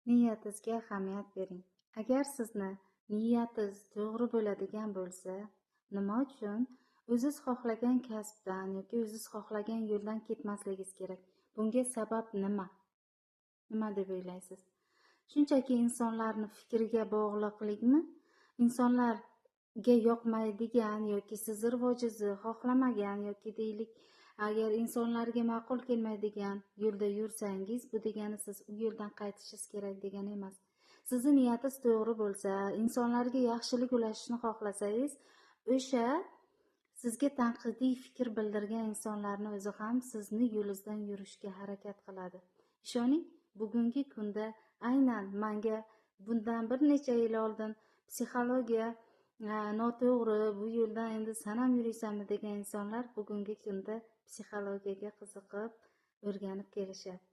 Niyatingizga ahamiyat bering. Agar sizni niyatingiz to'g'ri bo'ladigan bo'lsa, nima uchun o'zingiz xohlagan kasbdan yoki o'zingiz xohlagan yo'ldan ketmasligingiz kerak? Bunga sabab nima? Nima deb o'ylaysiz? Shunchaki insonlarning fikriga bog'liqlikmi? Insonlarga yoqmaydigan yoki sizni rivojingizni xohlamagan yoki deylik, agar insonlarga ma'qul kelmaydigan yo'lda yursangiz, bu degani siz u yo'ldan qaytishingiz kerak degani emas. Sizni niyatingiz to'g'ri bo'lsa, insonlarga yaxshilik ulashishni xohlasangiz, o'sha sizga tanqidiy fikr bildirgan insonlarning o'zi ham sizni yo'lingizdan yurishga harakat qiladi. Ishoning, bugungi kunda aynan menga bundan bir necha yil oldin psixologiya noto'g'ri, bu yo'ldan endi sanam yuraysanmi degan insonlar bugungi kunda psixologiyaga qiziqib o'rganib kelishadi.